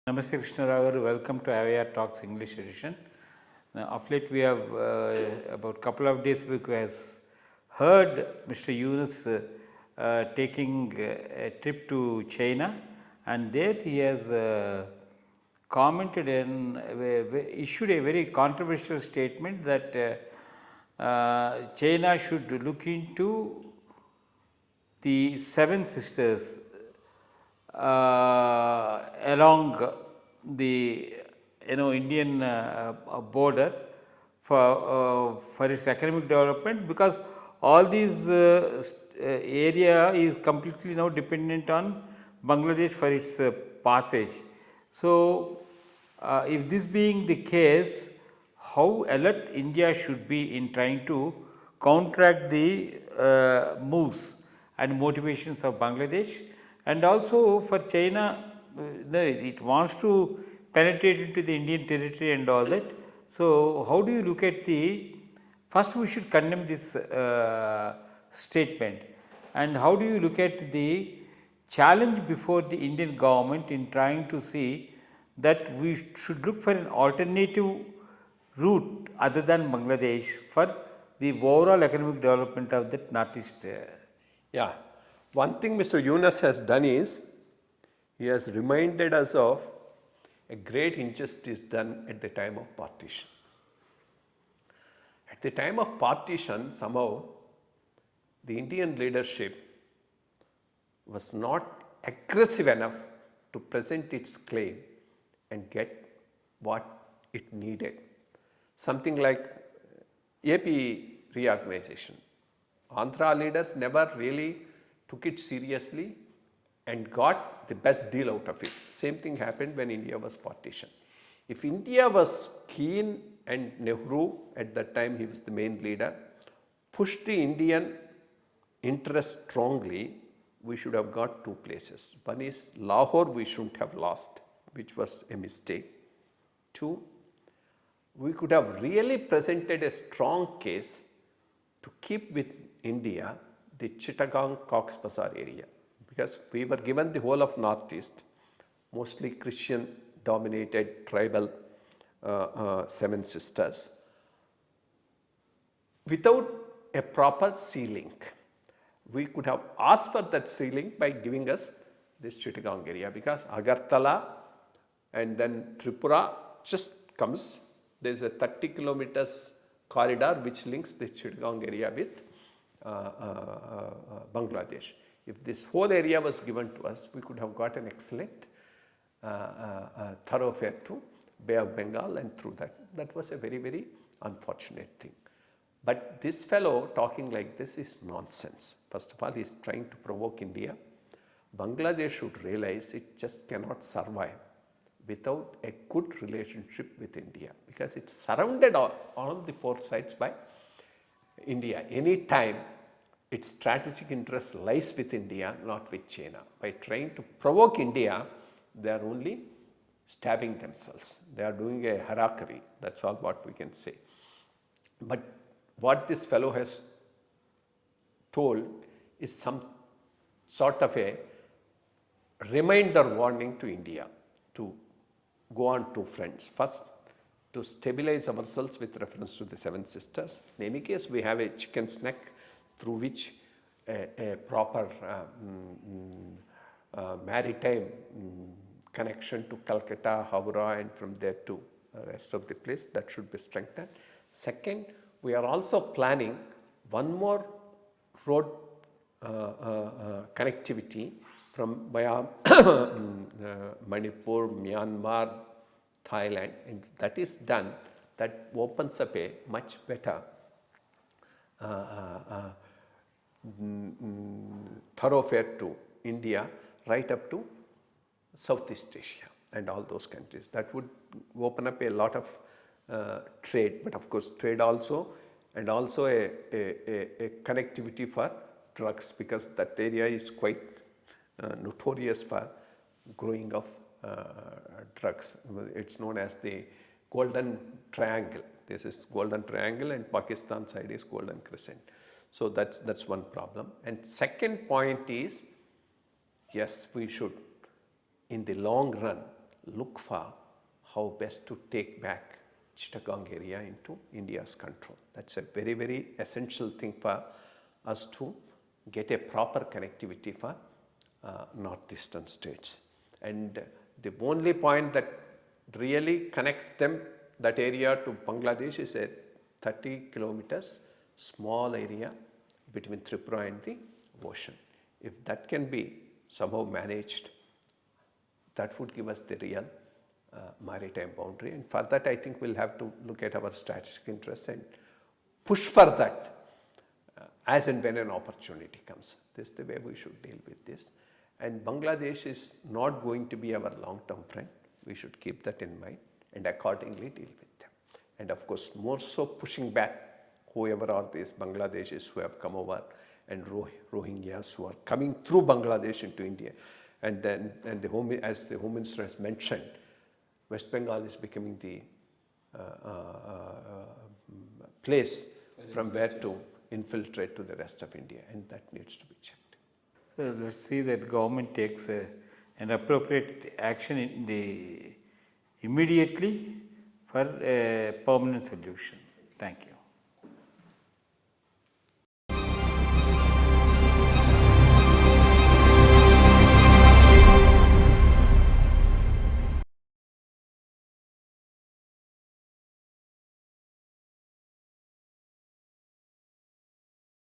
Namaste Krishna Rao, welcome to IYR Talks English edition. Now, of late we have about couple of days back has heard Mr. Yunus taking a trip to China, and there he has commented and issued a very controversial statement that China should look into the seven sisters along the Indian border for its economic development, because all these area is completely now dependent on Bangladesh for its passage. So, if this being the case, how alert India should be in trying to counteract the moves and motivations of Bangladesh, and also for China, it wants to penetrate into the Indian territory and all that. So, how do you look at first we should condemn this statement, and how do you look at the challenge before the Indian government in trying to see that we should look for an alternative route other than Bangladesh for the overall economic development of the Northeast? Yeah, one thing Mr. Yunus has done is, he has reminded us of a great injustice done at the time of partition. At the time of partition, somehow the Indian leadership was not aggressive enough to present its claim and get what it needed. Something like AP reorganization. Andhra leaders never really took it seriously and got the best deal out of it. Same thing happened when India was partitioned. If India was keen, and Nehru at that time, he was the main leader, pushed the Indian interest strongly, we should have got two places. One is Lahore, we shouldn't have lost, which was a mistake. Two, we could have really presented a strong case to keep with India the Chittagong Cox's Bazar area, because we were given the whole of Northeast, mostly Christian dominated tribal seven sisters, without a proper sea link. We could have asked for that sea link by giving us this Chittagong area, because Agartala and then Tripura just comes. There is a 30 kilometers corridor which links the Chittagong area with Bangladesh. If this whole area was given to us, we could have got an excellent thoroughfare to Bay of Bengal, and through that. That was a very, very unfortunate thing. But this fellow talking like this is nonsense. First of all, he is trying to provoke India. Bangladesh should realize it just cannot survive without a good relationship with India, because it's surrounded on the four sides by India. Any time its strategic interest lies with India, not with China. By trying to provoke India, they are only stabbing themselves. They are doing a harakiri. That's all what we can say. But what this fellow has told is some sort of a reminder warning to India to go on two fronts. First, to stabilize ourselves with reference to the seven sisters. In any case, we have a chicken's neck through which a proper maritime connection to Calcutta, Howrah, and from there to the rest of the place, that should be strengthened. Second, we are also planning one more road connectivity from via Manipur, Myanmar, Thailand, and that is done, that opens up a much better thoroughfare to India right up to Southeast Asia and all those countries. That would open up a lot of trade, but of course trade also, and also a connectivity for drugs, because that area is quite notorious for growing of drugs. It's known as the Golden Triangle. This is Golden Triangle, and Pakistan side is Golden Crescent. So that's one problem. And second point is, yes, we should in the long run look for how best to take back Chittagong area into India's control. That's a very, very essential thing for us to get a proper connectivity for northeastern states. And the only point that really connects them, that area, to Bangladesh is a 30 kilometers small area between Tripura and the ocean. If that can be somehow managed, that would give us the real maritime boundary, and for that I think we'll have to look at our strategic interests and push for that as and when an opportunity comes. This is the way we should deal with this, and Bangladesh is not going to be our long-term friend. We should keep that in mind and accordingly deal with them, and of course more so pushing back whoever are these Bangladeshis who have come over, and Rohingyas who are coming through Bangladesh into India. And then, as the Home Minister has mentioned, West Bengal is becoming the place from where to infiltrate to the rest of India, and that needs to be checked. So let's see that government takes an appropriate action immediately for a permanent solution. Thank you.